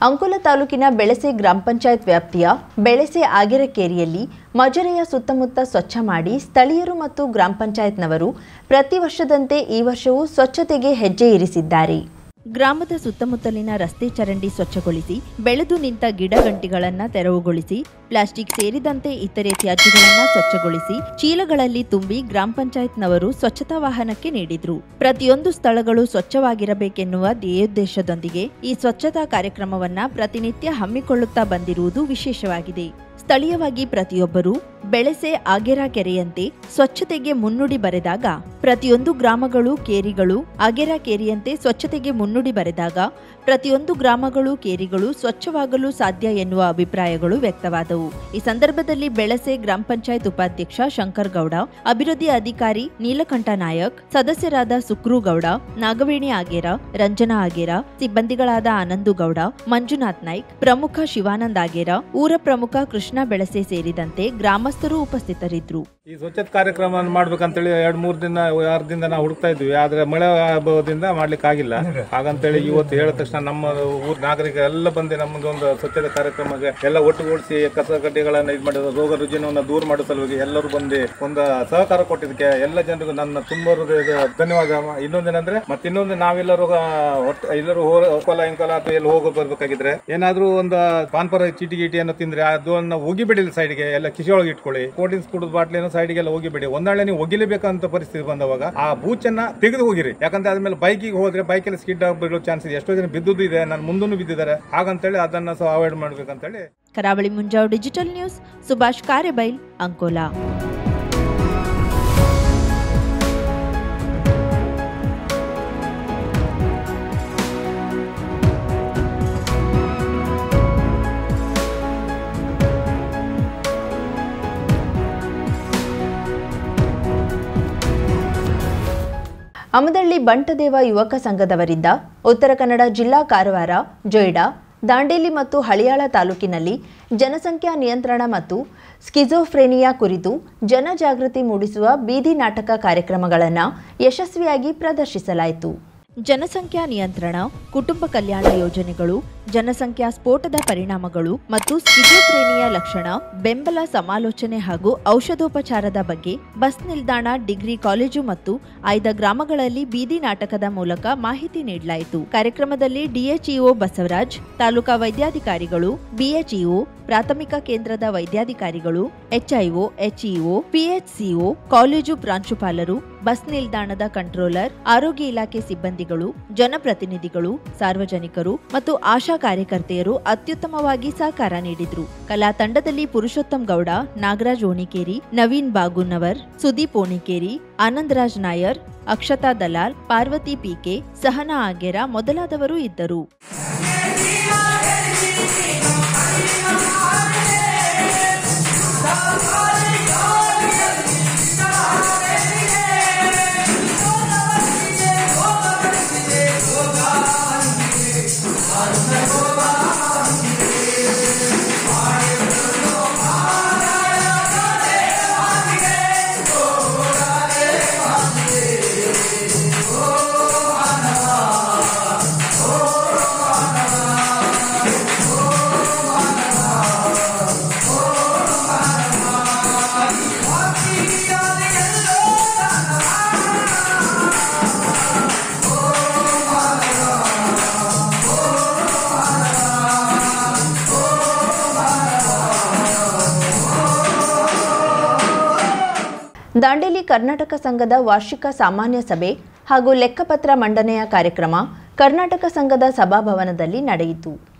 ಅಂಕೋಲ ತಾಲೂಕಿನ ಬೆಳಸೆ ಗ್ರಾಮ ಪಂಚಾಯತ್ ವ್ಯಾಪ್ತಿಯ ಬೆಳಸೆ ಆಗಿರಕೇರಿಯಲ್ಲಿ ಮಜರೆಯ ಸುತ್ತಮುತ್ತ ಸ್ವಚ್ಛ ಮಾಡಿ ಸ್ಥಳೀಯರು ಮತ್ತು ಗ್ರಾಮ ಪಂಚಾಯತ್ನವರು ಪ್ರತಿ ವರ್ಷದಂತೆ ಈ ವರ್ಷವೂ ಸ್ವಚ್ಛತೆಗೆ ಹೆಜ್ಜೆ ಇರಿಸಿದ್ದಾರೆ. ಗ್ರಾಮದ ಸುತ್ತಮುತ್ತಲಿನ ರಸ್ತೆ ಚರಂಡಿ ಸ್ವಚ್ಛಗೊಳಿಸಿ, ಬೆಳೆದು ನಿಂತ ಗಿಡಗಂಟಿಗಳನ್ನು ತೆರವುಗೊಳಿಸಿ, ಪ್ಲಾಸ್ಟಿಕ್ ಸೇರಿದಂತೆ ಇತರೆ ತ್ಯಾಜ್ಯಗಳನ್ನು ಸ್ವಚ್ಛಗೊಳಿಸಿ ಚೀಲಗಳಲ್ಲಿ ತುಂಬಿ ಗ್ರಾಮ ಪಂಚಾಯತ್ನವರು ಸ್ವಚ್ಛತಾ ವಾಹನಕ್ಕೆ ನೀಡಿದ್ರು. ಪ್ರತಿಯೊಂದು ಸ್ಥಳಗಳು ಸ್ವಚ್ಛವಾಗಿರಬೇಕೆನ್ನುವ ಧ್ಯೇಯೋದ್ದೇಶದೊಂದಿಗೆ ಈ ಸ್ವಚ್ಛತಾ ಕಾರ್ಯಕ್ರಮವನ್ನ ಪ್ರತಿನಿತ್ಯ ಹಮ್ಮಿಕೊಳ್ಳುತ್ತಾ ಬಂದಿರುವುದು ವಿಶೇಷವಾಗಿದೆ. ಸ್ಥಳೀಯವಾಗಿ ಪ್ರತಿಯೊಬ್ಬರೂ ಬೆಳಸೆ ಆಗೇರಾ ಕೆರೆಯಂತೆ ಸ್ವಚ್ಛತೆಗೆ ಮುನ್ನುಡಿ ಬರೆದಾಗ, ಪ್ರತಿಯೊಂದು ಗ್ರಾಮಗಳು ಕೇರಿಗಳು ಆಗೇರಾ ಕೆರೆಯಂತೆ ಸ್ವಚ್ಛತೆಗೆ ಮುನ್ನುಡಿ ಬರೆದಾಗ ಪ್ರತಿಯೊಂದು ಗ್ರಾಮಗಳು ಕೇರಿಗಳು ಸ್ವಚ್ಛವಾಗಲು ಸಾಧ್ಯ ಎನ್ನುವ ಅಭಿಪ್ರಾಯಗಳು ವ್ಯಕ್ತವಾದವು. ಈ ಸಂದರ್ಭದಲ್ಲಿ ಬೆಳಸೆ ಗ್ರಾಮ ಪಂಚಾಯತ್ ಉಪಾಧ್ಯಕ್ಷ ಶಂಕರ್ ಗೌಡ, ಅಭಿವೃದ್ಧಿ ಅಧಿಕಾರಿ ನೀಲಕಂಠ ನಾಯಕ್, ಸದಸ್ಯರಾದ ಸುಕ್ರು ಗೌಡ, ನಾಗವೇಣಿ ಆಗೇರಾ, ರಂಜನಾ ಆಗೇರಾ, ಸಿಬ್ಬಂದಿಗಳಾದ ಆನಂದು ಗೌಡ, ಮಂಜುನಾಥ್ ನಾಯ್ಕ್, ಪ್ರಮುಖ ಶಿವಾನಂದ್ ಆಗೇರಾ, ಊರ ಪ್ರಮುಖ ಕೃಷ್ಣ ಬೆಳಸೆ ಸೇರಿದಂತೆ ಗ್ರಾಮಸ್ಥರು ಉಪಸ್ಥಿತರಿದ್ದರು. ಈ ಸ್ವಚ್ಛತೆ ಕಾರ್ಯಕ್ರಮ ಮಾಡ್ಬೇಕಂತೇಳಿ 2-3 ದಿನ 6 ದಿನ ನಾವು ಹುಡುಕ್ತಾ ಇದ್ವಿ. ಆದ್ರೆ ಮಳೆ ಅಭಾವದಿಂದ ಮಾಡ್ಲಿಕ್ಕೆ ಆಗಿಲ್ಲ. ಹಾಗಂತೇಳಿ ಇವತ್ತು ಹೇಳಿದ ತಕ್ಷಣ ನಮ್ಮ ಊರ್ ನಾಗರಿಕರು ಎಲ್ಲ ಬಂದು ನಮಗೆ ಒಂದು ಸ್ವಚ್ಛತೆ ಕಾರ್ಯಕ್ರಮಕ್ಕೆ ಎಲ್ಲ ಒಟ್ಟುಗೂಡಿಸಿ ಕಸ ಕಡ್ಡಿಗಳನ್ನ ಇದು ಮಾಡಿದ ರೋಗ ರುಜಿನವನ್ನು ದೂರ ಮಾಡೋ ಸಲುವಾಗಿ ಎಲ್ಲರೂ ಬಂದು ಒಂದು ಸಹಕಾರ ಕೊಟ್ಟಿದ್ದಕ್ಕೆ ಎಲ್ಲ ಜನರಿಗೂ ನನ್ನ ತುಂಬ ಧನ್ಯವಾದ. ಇನ್ನೊಂದೇನಂದ್ರೆ ಇನ್ನೊಂದು ನಾವೆಲ್ಲರೂ ಎಲ್ಲರೂ ಹೊಲ ಇಂಕೋಲ ಅಥವಾ ಎಲ್ಲಿ ಹೋಗೋ ಬರ್ಬೇಕಾಗಿದ್ರೆ ಏನಾದ್ರೂ ಒಂದು ಪಾನ್ಪರ ಚೀಟಿ ಗೀಟಿಯನ್ನು ತಿಂದ್ರೆ ಅದನ್ನ ಹೋಗಿಬಿಡಿಲ್ಲ ಸೈಡ್ಗೆ, ಎಲ್ಲ ಕಿಶೆ ಒಳಗೆ ಇಟ್ಕೊಳ್ಳಿ. ಕೋಲ್ಡ್ ಡ್ರಿಂಕ್ಸ್ ಕುಡಿದ ಬಾಟ್ಲಿನ ಸೈಡ್ಗೆಲ್ಲ ಹೋಗಿಬಿಡಿ. ಒಂದಾಳೆ ನೀವು ಒಗಿಲೇಬೇಕಂತ ಪರಿಸ್ಥಿತಿ ಬಂದವಾಗ ಆ ಬೂಚನ್ನ ತೆಗೆದು ಹೋಗಿರಿ. ಯಾಕಂದ್ರೆ ಅದ್ಮೇಲೆ ಬೈಕಿಗೆ ಹೋದ್ರೆ ಬೈಕಲ್ಲಿ ಸ್ಕಿಡ್ ಆಗೋ ಚಾನ್ಸ್ ಇದೆ. ಎಷ್ಟೋ ಜನ ಬಿದ್ದುದು ಇದೆ, ನಾನು ಮುಂದೂ ಬಿದ್ದಿದ್ದಾರೆ. ಹಾಗಂತೇಳಿ ಅದನ್ನ ಸಹ ಅವಾಯ್ಡ್ ಮಾಡ್ಬೇಕಂತೇಳಿ. ಕರಾವಳಿ ಮುಂಜಾವು ಡಿಜಿಟಲ್ ನ್ಯೂಸ್, ಸುಭಾಷ್ ಕಾರೆಬೈಲ್, ಅಂಕೋಲಾ. ಅಮದಳ್ಳಿ ಬಂಟದೇವ ಯುವಕ ಸಂಘದವರಿಂದ ಉತ್ತರ ಕನ್ನಡ ಜಿಲ್ಲಾ ಕಾರವಾರ, ಜೊಯ್ಡಾ, ದಾಂಡೇಲಿ ಮತ್ತು ಹಳಿಯಾಳ ತಾಲೂಕಿನಲ್ಲಿ ಜನಸಂಖ್ಯಾ ನಿಯಂತ್ರಣ ಮತ್ತು ಸ್ಕಿಜೋಫ್ರೆನಿಯಾ ಕುರಿತು ಜನಜಾಗೃತಿ ಮೂಡಿಸುವ ಬೀದಿ ನಾಟಕ ಕಾರ್ಯಕ್ರಮಗಳನ್ನು ಯಶಸ್ವಿಯಾಗಿ ಪ್ರದರ್ಶಿಸಲಾಯಿತು. ಜನಸಂಖ್ಯಾ ನಿಯಂತ್ರಣ, ಕುಟುಂಬ ಕಲ್ಯಾಣ ಯೋಜನೆಗಳು, ಜನಸಂಖ್ಯಾ ಸ್ಫೋಟದ ಪರಿಣಾಮಗಳು ಮತ್ತು ಸ್ಕಿಜೋಫ್ರೆನಿಯಾ ಲಕ್ಷಣ, ಬೆಂಬಲ, ಸಮಾಲೋಚನೆ ಹಾಗೂ ಔಷಧೋಪಚಾರದ ಬಗ್ಗೆ ಬಸ್ ನಿಲ್ದಾಣ, ಡಿಗ್ರಿ ಕಾಲೇಜು ಮತ್ತು ಆಯ್ದ ಗ್ರಾಮಗಳಲ್ಲಿ ಬೀದಿ ನಾಟಕದ ಮೂಲಕ ಮಾಹಿತಿ ನೀಡಲಾಯಿತು. ಕಾರ್ಯಕ್ರಮದಲ್ಲಿ ಡಿಎಚ್ಇಒ ಬಸವರಾಜ್, ತಾಲೂಕಾ ವೈದ್ಯಾಧಿಕಾರಿಗಳು, ಬಿಎಚ್ಇಒ, ಪ್ರಾಥಮಿಕ ಕೇಂದ್ರದ ವೈದ್ಯಾಧಿಕಾರಿಗಳು, ಎಚ್ಐಒ, ಎಚ್ಇಒ, ಪಿಎಚ್ಸಿಒ, ಕಾಲೇಜು ಪ್ರಾಂಶುಪಾಲರು, ಬಸ್ ನಿಲ್ದಾಣದ ಕಂಟ್ರೋಲರ್, ಆರೋಗ್ಯ ಇಲಾಖೆ ಸಿಬ್ಬಂದಿಗಳು, ಜನಪ್ರತಿನಿಧಿಗಳು, ಸಾರ್ವಜನಿಕರು ಮತ್ತು ಆಶಾ ಕಾರ್ಯಕರ್ತೆಯರು ಅತ್ಯುತ್ತಮವಾಗಿ ಸಹಕಾರ ನೀಡಿದ್ರು. ಕಲಾ ತಂಡದಲ್ಲಿ ಪುರುಷೋತ್ತಮ್ ಗೌಡ, ನಾಗರಾಜ್ ಓಣಿಕೇರಿ, ನವೀನ್ ಬಾಗುನವರ್, ಸುದೀಪ್ ಓಣಿಕೇರಿ, ಆನಂದರಾಜ್ ನಾಯರ್, ಅಕ್ಷತಾ ದಲಾಲ್, ಪಾರ್ವತಿ ಪಿಕೆ, ಸಹನಾ ಆಗೇರಾ ಮೊದಲಾದವರು ಇದ್ದರು. ದಾಂಡೇಲಿ ಕರ್ನಾಟಕ ಸಂಘದ ವಾರ್ಷಿಕ ಸಾಮಾನ್ಯ ಸಭೆ ಹಾಗೂ ಲೆಕ್ಕಪತ್ರ ಮಂಡನೆಯ ಕಾರ್ಯಕ್ರಮ ಕರ್ನಾಟಕ ಸಂಘದ ಸಭಾಭವನದಲ್ಲಿ ನಡೆಯಿತು.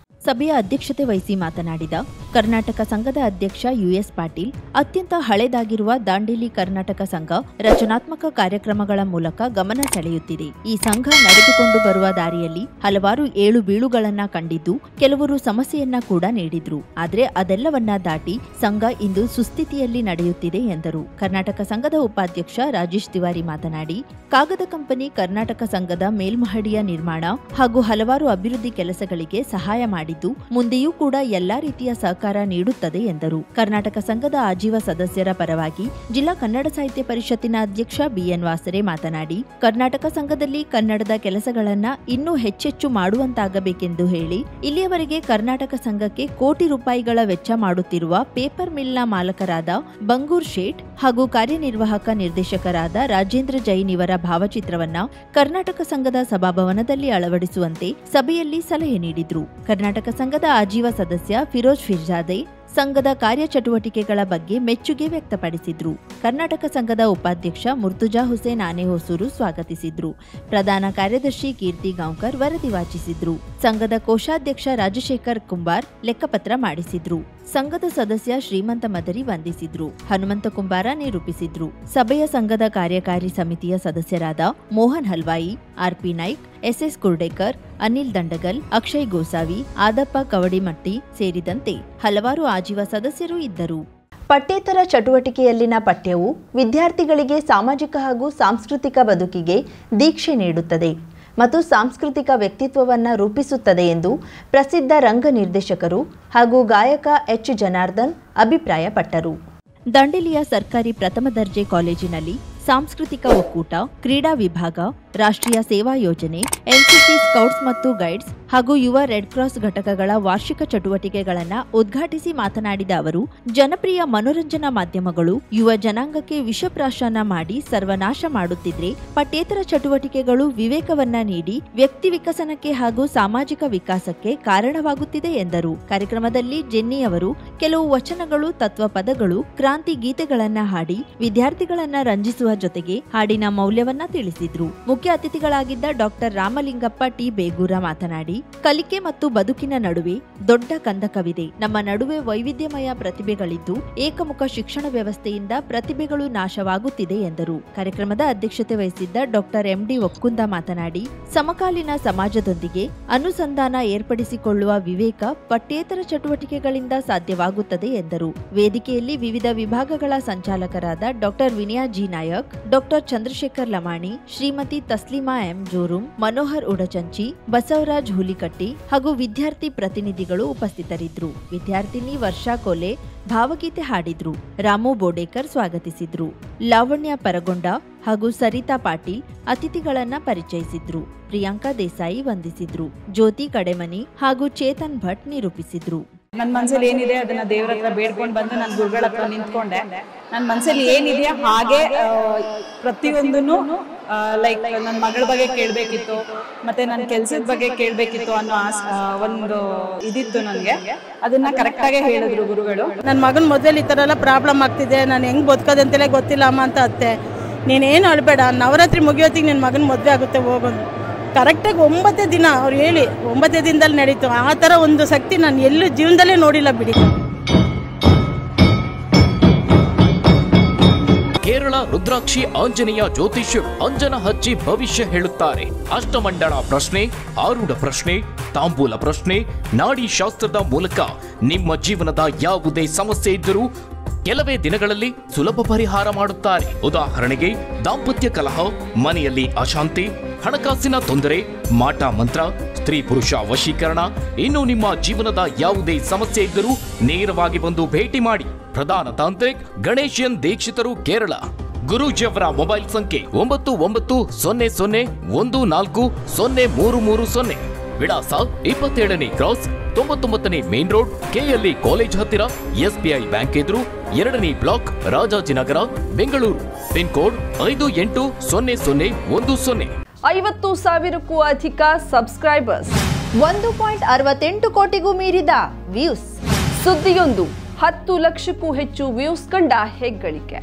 ಸಭೆಯ ಅಧ್ಯಕ್ಷತೆ ವಹಿಸಿ ಮಾತನಾಡಿದ ಕರ್ನಾಟಕ ಸಂಘದ ಅಧ್ಯಕ್ಷ ಯುಎಸ್ ಪಾಟೀಲ್, ಅತ್ಯಂತ ಹಳೆದಾಗಿರುವ ದಾಂಡೇಲಿ ಕರ್ನಾಟಕ ಸಂಘ ರಚನಾತ್ಮಕ ಕಾರ್ಯಕ್ರಮಗಳ ಮೂಲಕ ಗಮನ ಸೆಳೆಯುತ್ತಿದೆ. ಈ ಸಂಘ ನಡೆದುಕೊಂಡು ಬರುವ ದಾರಿಯಲ್ಲಿ ಹಲವಾರು ಏಳು ಬೀಳುಗಳನ್ನ ಕಂಡಿದ್ದು, ಕೆಲವರು ಸಮಸ್ಯೆಯನ್ನ ಕೂಡ ನೀಡಿದ್ರು. ಆದರೆ ಅದೆಲ್ಲವನ್ನ ದಾಟಿ ಸಂಘ ಇಂದು ಸುಸ್ಥಿತಿಯಲ್ಲಿ ನಡೆಯುತ್ತಿದೆ ಎಂದರು. ಕರ್ನಾಟಕ ಸಂಘದ ಉಪಾಧ್ಯಕ್ಷ ರಾಜೇಶ್ ತಿವಾರಿ ಮಾತನಾಡಿ, ಕಾಗದ ಕಂಪನಿ ಕರ್ನಾಟಕ ಸಂಘದ ಮೇಲ್ಮಹಡಿಯ ನಿರ್ಮಾಣ ಹಾಗೂ ಹಲವಾರು ಅಭಿವೃದ್ಧಿ ಕೆಲಸಗಳಿಗೆ ಸಹಾಯ ಮಾಡಿದೆ. ಮಾಡಿದ್ದು ಮುಂದೆಯೂ ಕೂಡ ಎಲ್ಲಾ ರೀತಿಯ ಸಹಕಾರ ನೀಡುತ್ತದೆ ಎಂದರು. ಕರ್ನಾಟಕ ಸಂಘದ ಆಜೀವ ಸದಸ್ಯರ ಪರವಾಗಿ ಜಿಲ್ಲಾ ಕನ್ನಡ ಸಾಹಿತ್ಯ ಪರಿಷತ್ತಿನ ಅಧ್ಯಕ್ಷ ಬಿಎನ್ ವಾಸರೆ ಮಾತನಾಡಿ, ಕರ್ನಾಟಕ ಸಂಘದಲ್ಲಿ ಕನ್ನಡದ ಕೆಲಸಗಳನ್ನ ಇನ್ನೂ ಹೆಚ್ಚೆಚ್ಚು ಮಾಡುವಂತಾಗಬೇಕೆಂದು ಹೇಳಿ, ಇಲ್ಲಿಯವರೆಗೆ ಕರ್ನಾಟಕ ಸಂಘಕ್ಕೆ ಕೋಟಿ ರೂಪಾಯಿಗಳ ವೆಚ್ಚ ಮಾಡುತ್ತಿರುವ ಪೇಪರ್ ಮಿಲ್ನ ಮಾಲಕರಾದ ಬಂಗೂರ್ ಶೇಟ್ ಹಾಗೂ ಕಾರ್ಯನಿರ್ವಾಹಕ ನಿರ್ದೇಶಕರಾದ ರಾಜೇಂದ್ರ ಜೈನ್ ಇವರ ಭಾವಚಿತ್ರವನ್ನ ಕರ್ನಾಟಕ ಸಂಘದ ಸಭಾಭವನದಲ್ಲಿ ಅಳವಡಿಸುವಂತೆ ಸಭೆಯಲ್ಲಿ ಸಲಹೆ ನೀಡಿದ್ರು. ಕರ್ನಾಟಕ ಸಂಘದ ಆಜೀವ ಸದಸ್ಯ ಫಿರೋಜ್ ಫಿರ್ಜಾದೆ ಸಂಘದ ಕಾರ್ಯಚಟುವಟಿಕೆಗಳ ಬಗ್ಗೆ ಮೆಚ್ಚುಗೆ ವ್ಯಕ್ತಪಡಿಸಿದ್ರು. ಕರ್ನಾಟಕ ಸಂಘದ ಉಪಾಧ್ಯಕ್ಷ ಮುರ್ತುಜಾ ಹುಸೇನ್ ಆನೆಹೊಸೂರು ಸ್ವಾಗತಿಸಿದ್ರು. ಪ್ರಧಾನ ಕಾರ್ಯದರ್ಶಿ ಕೀರ್ತಿ ಗಾಂವ್ಕರ್ ವರದಿ ವಾಚಿಸಿದ್ರು. ಸಂಘದ ಕೋಶಾಧ್ಯಕ್ಷ ರಾಜಶೇಖರ್ ಕುಂಬಾರ್ ಲೆಕ್ಕಪತ್ರ ಮಾಡಿಸಿದ್ರು. ಸಂಘದ ಸದಸ್ಯ ಶ್ರೀಮಂತ ಮದರಿ ವಂದಿಸಿದ್ರು. ಹನುಮಂತ ಕುಂಬಾರ ನಿರೂಪಿಸಿದ್ರು. ಸಭೆಯ ಸಂಘದ ಕಾರ್ಯಕಾರಿ ಸಮಿತಿಯ ಸದಸ್ಯರಾದ ಮೋಹನ್ ಹಲ್ವಾಯಿ, ಆರ್ಪಿ ನಾಯ್ಕ್, ಎಸ್ಎಸ್ ಕುರ್ಡೇಕರ್, ಅನಿಲ್ ದಂಡಗಲ್, ಅಕ್ಷಯ್ ಗೋಸಾವಿ, ಆದಪ್ಪ ಕವಡಿಮಟ್ಟಿ ಸೇರಿದಂತೆ ಹಲವಾರು ಆಜೀವ ಸದಸ್ಯರು ಇದ್ದರು. ಪಠ್ಯೇತರ ಚಟುವಟಿಕೆಯಲ್ಲಿನ ಪಠ್ಯವು ವಿದ್ಯಾರ್ಥಿಗಳಿಗೆ ಸಾಮಾಜಿಕ ಹಾಗೂ ಸಾಂಸ್ಕೃತಿಕ ಬದುಕಿಗೆ ದೀಕ್ಷೆ ನೀಡುತ್ತದೆ ಮತ್ತು ಸಾಂಸ್ಕೃತಿಕ ವ್ಯಕ್ತಿತ್ವವನ್ನು ರೂಪಿಸುತ್ತದೆ ಎಂದು ಪ್ರಸಿದ್ಧ ರಂಗ ನಿರ್ದೇಶಕರು ಹಾಗೂ ಗಾಯಕ ಎಚ್ ಜನಾರ್ದನ್ ಅಭಿಪ್ರಾಯಪಟ್ಟರು. ದಂಡೇಲಿಯ ಸರ್ಕಾರಿ ಪ್ರಥಮ ದರ್ಜೆ ಕಾಲೇಜಿನಲ್ಲಿ ಸಾಂಸ್ಕೃತಿಕ ಒಕ್ಕೂಟ, ಕ್ರೀಡಾ ವಿಭಾಗ, ರಾಷ್ಟ್ರೀಯ ಸೇವಾ ಯೋಜನೆ, ಎನ್ಸಿಸಿ ಸ್ಕೌಟ್ಸ್ ಮತ್ತು ಗೈಡ್ಸ್ ಹಾಗೂ ಯುವ ರೆಡ್ ಕ್ರಾಸ್ ಘಟಕಗಳ ವಾರ್ಷಿಕ ಚಟುವಟಿಕೆಗಳನ್ನು ಉದ್ಘಾಟಿಸಿ ಮಾತನಾಡಿದ ಅವರು, ಜನಪ್ರಿಯ ಮನೋರಂಜನಾ ಮಾಧ್ಯಮಗಳು ಯುವ ಜನಾಂಗಕ್ಕೆ ವಿಷಪ್ರಾಶನ ಮಾಡಿ ಸರ್ವನಾಶ ಮಾಡುತ್ತಿದ್ರೆ, ಪಠ್ಯೇತರ ಚಟುವಟಿಕೆಗಳು ವಿವೇಕವನ್ನ ನೀಡಿ ವ್ಯಕ್ತಿ ವಿಕಸನಕ್ಕೆ ಹಾಗೂ ಸಾಮಾಜಿಕ ವಿಕಾಸಕ್ಕೆ ಕಾರಣವಾಗುತ್ತಿದೆ ಎಂದರು. ಕಾರ್ಯಕ್ರಮದಲ್ಲಿ ಜೆನ್ನಿ ಅವರು ಕೆಲವು ವಚನಗಳು, ತತ್ವ ಪದಗಳು, ಕ್ರಾಂತಿ ಗೀತೆಗಳನ್ನ ಹಾಡಿ ವಿದ್ಯಾರ್ಥಿಗಳನ್ನ ರಂಜಿಸುವ ಜೊತೆಗೆ ಹಾಡಿನ ಮೌಲ್ಯವನ್ನ ತಿಳಿಸಿದ್ರು. ಮುಖ್ಯ ಅತಿಥಿಗಳಾಗಿದ್ದ ಡಾಕ್ಟರ್ ರಾಮಲಿಂಗಪ್ಪ ಟಿ ಬೇಗೂರ ಮಾತನಾಡಿ, ಕಲಿಕೆ ಮತ್ತು ಬದುಕಿನ ನಡುವೆ ದೊಡ್ಡ ಕಂದಕವಿದೆ. ನಮ್ಮ ನಡುವೆ ವೈವಿಧ್ಯಮಯ ಪ್ರತಿಭೆಗಳಿದ್ದು ಏಕಮುಖ ಶಿಕ್ಷಣ ವ್ಯವಸ್ಥೆಯಿಂದ ಪ್ರತಿಭೆಗಳು ನಾಶವಾಗುತ್ತಿದೆ ಎಂದರು. ಕಾರ್ಯಕ್ರಮದ ಅಧ್ಯಕ್ಷತೆ ವಹಿಸಿದ್ದ ಡಾಕ್ಟರ್ ಎಂಡಿ ಒಕ್ಕುಂದ ಮಾತನಾಡಿ, ಸಮಕಾಲೀನ ಸಮಾಜದೊಂದಿಗೆ ಅನುಸಂಧಾನ ಏರ್ಪಡಿಸಿಕೊಳ್ಳುವ ವಿವೇಕ ಪಠ್ಯೇತರ ಚಟುವಟಿಕೆಗಳಿಂದ ಸಾಧ್ಯವಾಗುತ್ತದೆ ಎಂದರು. ವೇದಿಕೆಯಲ್ಲಿ ವಿವಿಧ ವಿಭಾಗಗಳ ಸಂಚಾಲಕರಾದ doctor Vinaya G Nayak, doctor Chandrashekar Lamani, Shrimati Taslima M Jorum, Manohar Udachanchi, Basavaraj Hulikatti ಹಾಗೂ ವಿದ್ಯಾರ್ಥಿ ಪ್ರತಿನಿಧಿಗಳು ಉಪಸ್ಥಿತರಿದ್ದರು. ವಿದ್ಯಾರ್ಥಿನಿ ವರ್ಷಾ ಕೋಲೆ ಭಾವಗೀತೆ ಹಾಡಿದ್ರು. ರಾಮು ಬೋಡೇಕರ್ ಸ್ವಾಗತಿಸಿದ್ರು. ಲಾವಣ್ಯ ಪರಗೊಂಡ ಹಾಗೂ ಸರಿತಾ ಪಾಟೀಲ್ ಅತಿಥಿಗಳನ್ನ ಪರಿಚಯಿಸಿದ್ರು. ಪ್ರಿಯಾಂಕಾ ದೇಸಾಯಿ ವಂದಿಸಿದ್ರು. ಜ್ಯೋತಿ ಕಡೆಮನಿ ಹಾಗೂ ಚೇತನ್ ಭಟ್ ನಿರೂಪಿಸಿದ್ರು. ನನ್ನ ಮನಸ್ಸಲ್ಲಿ ಏನಿದೆ ಅದನ್ನ ದೇವ್ರ ಹತ್ರ ಬೇಡ್ಕೊಂಡು ಬಂದು ನನ್ನ ಗುರುಗಳ ಹತ್ರ ನಿಂತ್ಕೊಂಡೆ. ನನ್ನ ಮನಸ್ಸಲ್ಲಿ ಏನಿದೆಯಾ ಹಾಗೆ ಪ್ರತಿಯೊಂದನ್ನು ಲೈಕ್ ನನ್ನ ಮಗಳ ಬಗ್ಗೆ ಕೇಳಬೇಕಿತ್ತು, ಮತ್ತೆ ನನ್ನ ಕೆಲಸದ ಬಗ್ಗೆ ಕೇಳಬೇಕಿತ್ತು ಅನ್ನೋ ಒಂದು ಇದಿತ್ತು ನನಗೆ. ಅದನ್ನ ಕರೆಕ್ಟಾಗೆ ಹೇಳಿದ್ರು ಗುರುಗಳು. ನನ್ನ ಮಗನ ಮೊದಲು ಈ ಥರ ಎಲ್ಲ ಪ್ರಾಬ್ಲಮ್ ಆಗ್ತಿದೆ, ನಾನು ಹೆಂಗೆ ಬದುಕೋದಂತೆಲ್ಲ ಗೊತ್ತಿಲ್ಲ ಅಮ್ಮ ಅಂತ ಅತ್ತೆ. ನೀನೇನು ಅಳಬೇಡ, ನವರಾತ್ರಿ ಮುಗಿಯೋತ್ತಿಗೆ ನಿನ್ನ ಮಗನ ಮದುವೆ ಆಗುತ್ತೆ ಹೋಗೋದು. ಕರೆಕ್ಟಾಗಿ 9 ದಿನ ಅವ್ರು ಹೇಳಿ 9 ದಿನದಲ್ಲಿ ನಡೀತು. ಆ ಥರ ಒಂದು ಶಕ್ತಿ ನಾನು ಎಲ್ಲೂ ಜೀವನದಲ್ಲೇ ನೋಡಿಲ್ಲ ಬಿಡಿ. ಕೇರಳ ರುದ್ರಾಕ್ಷಿ ಆಂಜನೇಯ ಜ್ಯೋತಿಷ್ಯರು ಅಂಜನ ಹಚ್ಚಿ ಭವಿಷ್ಯ ಹೇಳುತ್ತಾರೆ. ಅಷ್ಟಮಂಡಳ ಪ್ರಶ್ನೆ, ಆರೂಢ ಪ್ರಶ್ನೆ, ತಾಂಬೂಲ ಪ್ರಶ್ನೆ, ನಾಡಿ ಶಾಸ್ತ್ರದ ಮೂಲಕ ನಿಮ್ಮ ಜೀವನದ ಯಾವುದೇ ಸಮಸ್ಯೆ ಇದ್ದರೂ ಕೆಲವೇ ದಿನಗಳಲ್ಲಿ ಸುಲಭ ಪರಿಹಾರ ಮಾಡುತ್ತಾರೆ. ಉದಾಹರಣೆಗೆ ದಾಂಪತ್ಯ ಕಲಹ, ಮನೆಯಲ್ಲಿ ಅಶಾಂತಿ, ಹಣಕಾಸಿನ ತೊಂದರೆ, ಮಾಟ ಮಂತ್ರ, ಸ್ತ್ರೀ ಪುರುಷ ವಶೀಕರಣ, ಇನ್ನು ನಿಮ್ಮ ಜೀವನದ ಯಾವುದೇ ಸಮಸ್ಯೆ ಇದ್ದರೂ ನೇರವಾಗಿ ಬಂದು ಭೇಟಿ ಮಾಡಿ. ಪ್ರಧಾನ ತಾಂತ್ರಿಕ್ ಗಣೇಶನ್ ದೀಕ್ಷಿತರು, ಕೇರಳ. ಗುರೂಜಿಯವರ ಮೊಬೈಲ್ ಸಂಖ್ಯೆ 9914014030. ವಿಳಾಸ 27ನೇ ಕ್ರಾಸ್, 99ನೇ ಮೇನ್ ರೋಡ್, ಕೆಎಲ್ಇ ಕಾಲೇಜ್ ಹತ್ತಿರ, ಎಸ್ಬಿಐ ಬ್ಯಾಂಕ್ ಎದುರು, 2ನೇ block, Rajajinagar, Bengaluru. Pin code 580010. 50,000ಕ್ಕೂ ಅಧಿಕ ಸಬ್ಸ್ಕ್ರೈಬರ್ಸ್, 1.68 ಕೋಟಿಗೂ ಮೀರಿದ ವ್ಯೂಸ್. ಸುದ್ದಿಯೊಂದು 10 ಲಕ್ಷಕ್ಕೂ ಹೆಚ್ಚು ವ್ಯೂಸ್ ಕಂಡ ಹೆಗ್ಗಳಿಕೆ.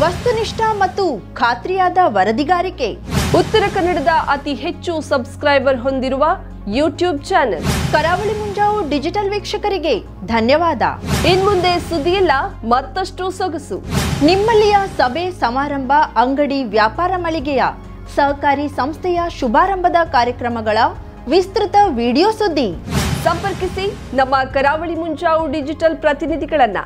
ವಸ್ತುನಿಷ್ಠ ಮತ್ತು ಖಾತ್ರಿಯಾದ ವರದಿಗಾರಿಕೆ. ಉತ್ತರ ಕನ್ನಡದ ಅತಿ ಹೆಚ್ಚು ಸಬ್ಸ್ಕ್ರೈಬರ್ ಹೊಂದಿರುವ ಯೂಟ್ಯೂಬ್ ಚಾನೆಲ್ ಕರಾವಳಿ ಮುಂಜಾವು ಡಿಜಿಟಲ್ ವೀಕ್ಷಕರಿಗೆ ಧನ್ಯವಾದ. ಇನ್ಮುಂದೆ ಸುದ್ದಿಯಲ್ಲ ಮತ್ತಷ್ಟು ಸೊಗಸು. ನಿಮ್ಮಲ್ಲಿಯ ಸಭೆ ಸಮಾರಂಭ, ಅಂಗಡಿ, ವ್ಯಾಪಾರ ಮಳಿಗೆಯ ಸಹಕಾರಿ ಸಂಸ್ಥೆಯ ಶುಭಾರಂಭದ ಕಾರ್ಯಕ್ರಮಗಳ ವಿಸ್ತೃತ ವಿಡಿಯೋ ಸುದ್ದಿ. ಸಂಪರ್ಕಿಸಿ ನಮ್ಮ ಕರಾವಳಿ ಮುಂಜಾವು ಡಿಜಿಟಲ್ ಪ್ರತಿನಿಧಿಗಳನ್ನ.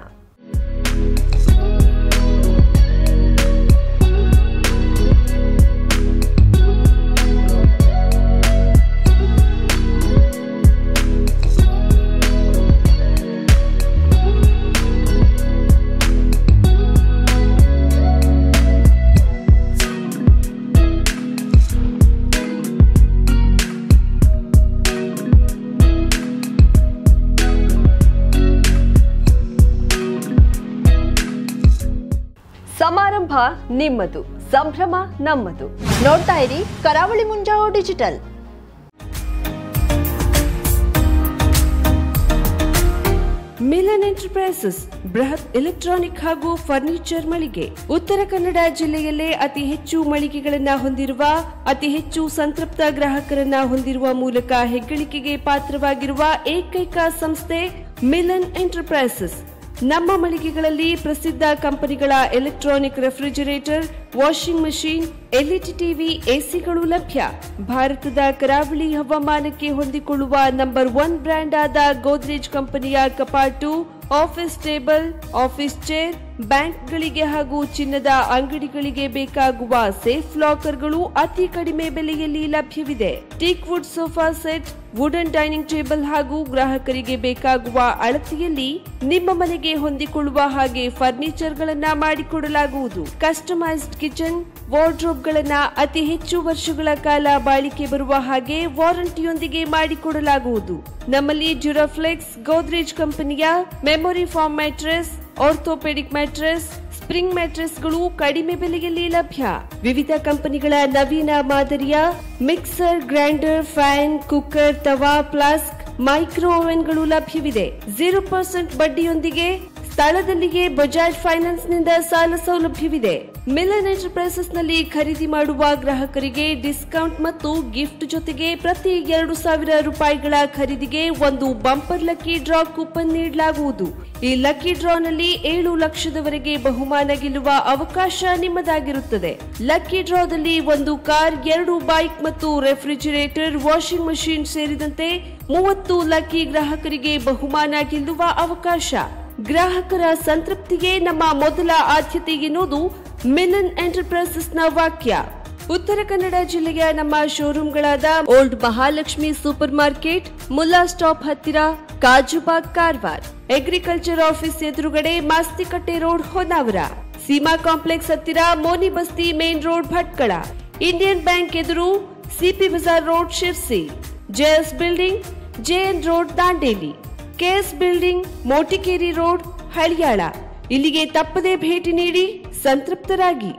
ಆರಂಭ ನಿಮ್ಮದು, ಸಂಭ್ರಮ ನಮ್ಮದು. ನೋಡ್ತಾ ಇರಿ ಕರಾವಳಿ ಮುಂಜಾವು ಡಿಜಿಟಲ್. ಮಿಲನ್ ಎಂಟರ್ಪ್ರೈಸಸ್ ಬೃಹತ್ ಎಲೆಕ್ಟ್ರಾನಿಕ್ ಹಾಗೂ ಫರ್ನಿಚರ್ ಮಳಿಗೆ. ಉತ್ತರ ಕನ್ನಡ ಜಿಲ್ಲೆಯಲ್ಲೇ ಅತಿ ಹೆಚ್ಚು ಮಳಿಗೆಗಳನ್ನ ಹೊಂದಿರುವ, ಅತಿ ಹೆಚ್ಚು ಸಂತೃಪ್ತ ಗ್ರಾಹಕರನ್ನ ಹೊಂದಿರುವ ಮೂಲಕ ಹೆಗ್ಗಳಿಕೆಗೆ ಪಾತ್ರವಾಗಿರುವ ಏಕೈಕ ಸಂಸ್ಥೆ ಮಿಲನ್ ಎಂಟರ್ಪ್ರೈಸಸ್. ನಮ್ಮ ಮಳಿಗೆಗಳಲ್ಲಿ ಪ್ರಸಿದ್ಧ ಕಂಪನಿಗಳ electronic refrigerator, washing machine, LED TV, ಎಸಿಗಳು ಲಭ್ಯ. ಭಾರತದ ಕರಾವಳಿ ಹವಾಮಾನಕ್ಕೆ ಹೊಂದಿಕೊಳ್ಳುವ ನಂಬರ್ 1 ಬ್ರ್ಯಾಂಡ್ ಆದ ಗೋದ್ರೇಜ್ ಕಂಪನಿಯ ಕಪಾಟು, ಆಫೀಸ್ ಟೇಬಲ್, ಆಫೀಸ್ ಚೇರ್, ಬ್ಯಾಂಕ್ಗಳಿಗೆ ಹಾಗೂ ಚಿನ್ನದ ಅಂಗಡಿಗಳಿಗೆ ಬೇಕಾಗುವ ಸೇಫ್ ಲಾಕರ್ಗಳು ಅತಿ ಕಡಿಮೆ ಬೆಲೆಯಲ್ಲಿ ಲಭ್ಯವಿದೆ. Teak wood sofa set, wooden dining table ಹಾಗೂ ಗ್ರಾಹಕರಿಗೆ ಬೇಕಾಗುವ ಅಳತೆಯಲ್ಲಿ ನಿಮ್ಮ ಮನೆಗೆ ಹೊಂದಿಕೊಳ್ಳುವ ಹಾಗೆ ಫರ್ನಿಚರ್ ಗಳನ್ನ ಮಾಡಿಕೊಡಲಾಗುವುದು. ಕಸ್ಟಮೈಸ್ಡ್ ಕಿಚನ್, ವಾರ್ಡ್ರೋಬ್ ಗಳನ್ನ ಅತಿ ಹೆಚ್ಚು ವರ್ಷಗಳ ಕಾಲ ಬಾಳಿಕೆ ಬರುವ ಹಾಗೆ ವಾರಂಟಿಯೊಂದಿಗೆ ಮಾಡಿಕೊಡಲಾಗುವುದು. ನಮ್ಮಲ್ಲಿ ಡ್ಯೂರಾಫ್ಲೆಕ್ಸ್, ಗೋದ್ರೇಜ್ ಕಂಪನಿಯ memory foam mattress, orthopaedic mattress, spring ಮ್ಯಾಟ್ರೆಸ್ಗಳು ಕಡಿಮೆ ಬೆಲೆಯಲ್ಲಿ ಲಭ್ಯ. ವಿವಿಧ ಕಂಪನಿಗಳ ನವೀನ ಮಾದರಿಯ ಮಿಕ್ಸರ್, ಗ್ರೈಂಡರ್, ಫ್ಯಾನ್, ಕುಕ್ಕರ್, ತವಾ, ಫ್ಲಾಸ್ಕ್, ಮೈಕ್ರೋ ಓವೆನ್ಗಳು ಲಭ್ಯವಿದೆ. 0% ಬಡ್ಡಿಯೊಂದಿಗೆ ಸ್ಥಳದಲ್ಲಿಯೇ ಬಜಾಜ್ ಫೈನಾನ್ಸ್ ನಿಂದ ಸಾಲ ಸೌಲಭ್ಯವಿದೆ. ಮಿಲನ್ ಎಂಟರ್ಪ್ರೈಸಸ್ ನಲ್ಲಿ ಖರೀದಿ ಮಾಡುವ ಗ್ರಾಹಕರಿಗೆ ಡಿಸ್ಕೌಂಟ್ ಮತ್ತು ಗಿಫ್ಟ್ ಜೊತೆಗೆ ಪ್ರತಿ 2,000 ರೂಪಾಯಿಗಳ ಖರೀದಿಗೆ ಒಂದು ಬಂಪರ್ ಲಕ್ಕಿ ಡ್ರಾ ಕೂಪನ್ ನೀಡಲಾಗುವುದು. ಈ ಲಕ್ಕಿ ಡ್ರಾನಲ್ಲಿ 7 ಲಕ್ಷದವರೆಗೆ ಬಹುಮಾನ ಗೆಲ್ಲುವ ಅವಕಾಶ ನಿಮ್ಮದಾಗಿರುತ್ತದೆ. ಲಕ್ಕಿ ಡ್ರಾದಲ್ಲಿ 1 ಕಾರ್, 2 ಬೈಕ್ ಮತ್ತು ರೆಫ್ರಿಜರೇಟರ್, ವಾಷಿಂಗ್ ಮಷೀನ್ ಸೇರಿದಂತೆ 30 ಲಕ್ಕಿ ಗ್ರಾಹಕರಿಗೆ ಬಹುಮಾನ ಗೆಲ್ಲುವ ಅವಕಾಶ. ಗ್ರಾಹಕರ ಸಂತೃಪ್ತಿಗೆ ನಮ್ಮ ಮೊದಲ ಆದ್ಯತೆ ಎನ್ನುವುದು ಮಿಲನ್ ಎಂಟರ್ಪ್ರೈಸಸ್ ನ ವಾಕ್ಯ. ಉತ್ತರ ಕನ್ನಡ ಜಿಲ್ಲೆಯ ನಮ್ಮ ಶೋರೂಮ್ಗಳಾದ old Mahalakshmi super market, Mulla stop ಹತ್ತಿರ, ಕಾಜುಬಾಗ್, ಕಾರವಾರ, ಅಗ್ರಿಕಲ್ಚರ್ ಆಫೀಸ್ ಎದುರುಗಡೆ, ಮಾಸ್ತಿಕಟ್ಟೆ ರೋಡ್, ಹೊನ್ನಾವರ, ಸೀಮಾ ಕಾಂಪ್ಲೆಕ್ಸ್ ಹತ್ತಿರ, Moni Basti main road, Bhatkal, Indian bank ಎದುರು, CP Bazaar road, Sirsi, JS building, JN road, Dandeli, KS building, Motikeri road, Haliyal. ಇಲ್ಲಿಗೆ ತಪ್ಪದೇ ಭೇಟಿ ನೀಡಿ ಸಂತೃಪ್ತರಾಗಿ.